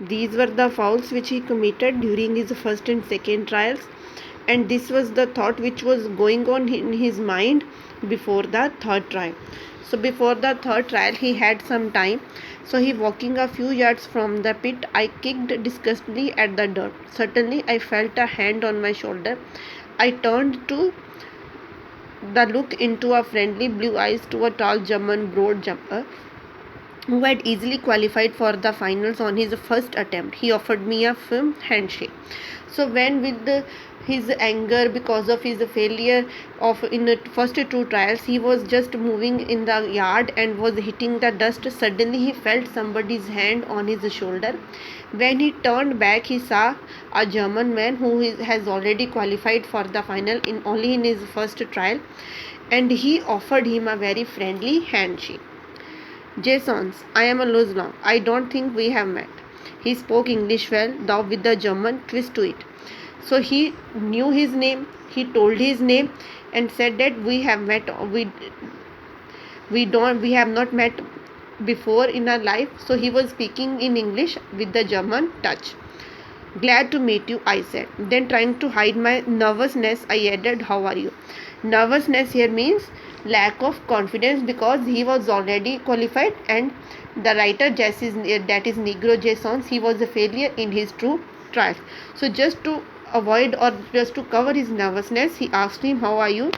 These were the fouls which he committed during his first and second trials, and this was the thought which was going on in his mind before the third trial. So before the third trial he had some time, so he walking a few yards from the pit. I kicked disgustedly at the dirt. Suddenly I felt a hand on my shoulder. I turned to the look into a friendly blue eyes to a tall German broad jumper who had easily qualified for the finals on his first attempt. He offered me a firm handshake. So when with his anger because of his failure of in the first two trials, he was just moving in the yard and was hitting the dust. Suddenly he felt somebody's hand on his shoulder. When he turned back, he saw a German man who has already qualified for the final in only in his first trial, and he offered him a very friendly handshake. Jasons, I am a Luzlong. I don't think we have met. He spoke English well, though with a German twist to it. So he knew his name, he told his name and said that we have met, we have not met before in our life. So he was speaking in English with the German touch. Glad to meet you, I said. Then, trying to hide my nervousness, I added, how are you? Nervousness here means lack of confidence because he was already qualified, and the writer that is Negro Jasons, he was a failure in his two trials. So just to avoid or just to cover his nervousness, he asked him, how are you?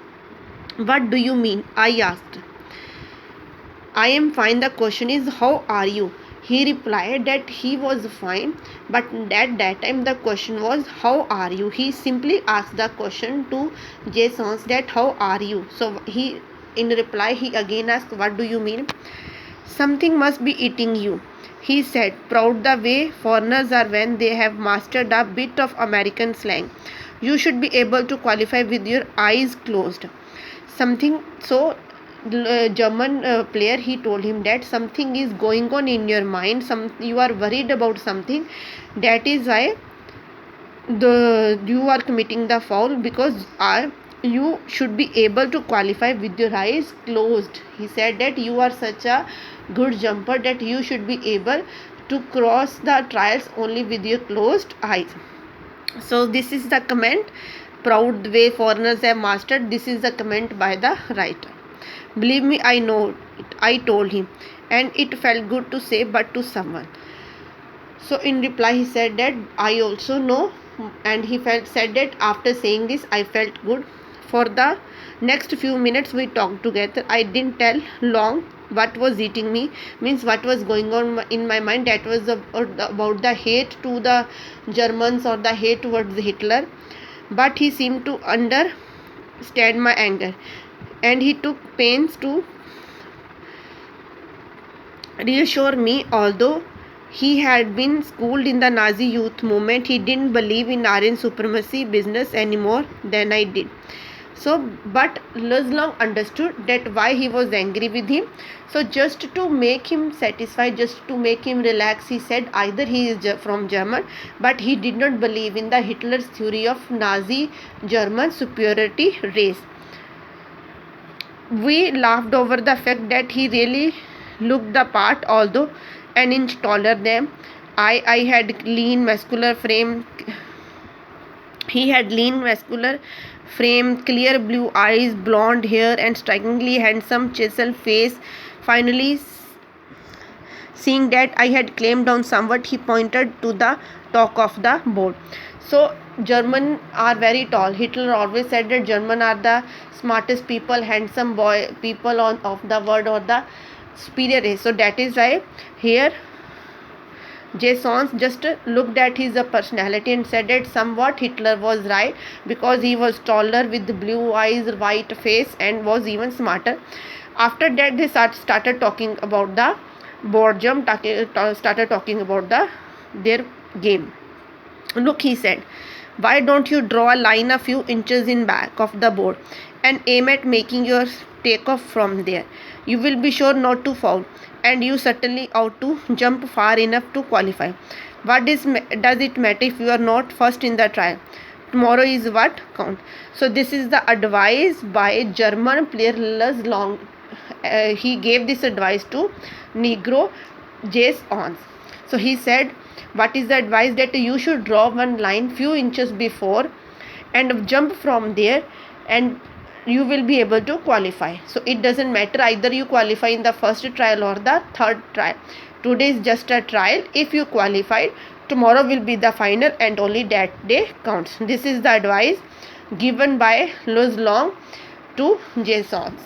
What do you mean? I asked. I am fine. The question is, how are you? He replied that he was fine, but at that time the question was, how are you? He simply asked the question to Jasons that how are you? So he in reply he again asked, what do you mean? Something must be eating you, he said, proud the way foreigners are when they have mastered a bit of American slang. You should be able to qualify with your eyes closed. Something so German player, he told him that something is going on in your mind, you are worried about something, that is why you are committing the foul, because you should be able to qualify with your eyes closed. He said that you are such a good jumper that you should be able to cross the trials only with your closed eyes. So this is the comment, proud way foreigners have mastered. This is the comment by the writer. Believe me, I know it, I told him, and it felt good to say but to someone. So in reply he said that I also know, and he said that after saying this I felt good. For the next few minutes we talked together. I didn't tell long what was eating me, means what was going on in my mind. That was about the hate to the Germans or the hate towards Hitler, but he seemed to understand my anger, and he took pains to reassure me. Although he had been schooled in the Nazi youth movement, he didn't believe in Aryan supremacy business any more than I did. So, but Luzlong understood that why he was angry with him. So, just to make him satisfied, just to make him relax, he said either he is from German, but he did not believe in the Hitler's theory of Nazi German superiority race. We laughed over the fact that he really looked the part, although an inch taller than I had lean muscular frame. He had lean muscular frame, clear blue eyes, blonde hair, and strikingly handsome chisel face. Finally, seeing that I had claimed down somewhat, he pointed to the top of the board. So German are very tall. Hitler always said that German are the smartest people, handsome boy people on of the world, or the superior race. So that is why here Jasons just looked at his personality and said that somewhat Hitler was right, because he was taller with blue eyes, white face, and was even smarter. After that they started talking about the board jump, started talking about their game. Look, he said, why don't you draw a line a few inches in back of the board and aim at making your takeoff from there? You will be sure not to foul, and you certainly ought to jump far enough to qualify. Does it matter if you are not first in the trial? Tomorrow is what count. So this is the advice by German player Luzlong. He gave this advice to Negro Jasons. So he said, What is the advice? That you should draw one line few inches before and jump from there, and you will be able to qualify. So it doesn't matter either you qualify in the first trial or the third trial. Today is just a trial. If you qualified, tomorrow will be the final, and only that day counts. This is the advice given by Louis Long to Jason.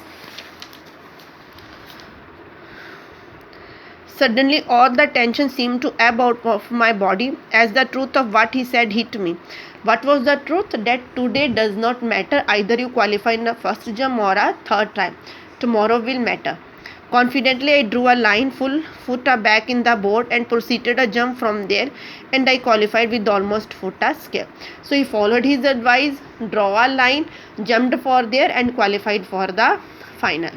Suddenly all the tension seemed to ebb out of my body as the truth of what he said hit me. What was the truth? That today does not matter either you qualify in a first jump or a third time. Tomorrow will matter. Confidently, I drew a line full foot back in the board and proceeded a jump from there, and I qualified with almost foot a scale. So he followed his advice, draw a line, jumped for there, and qualified for the finals.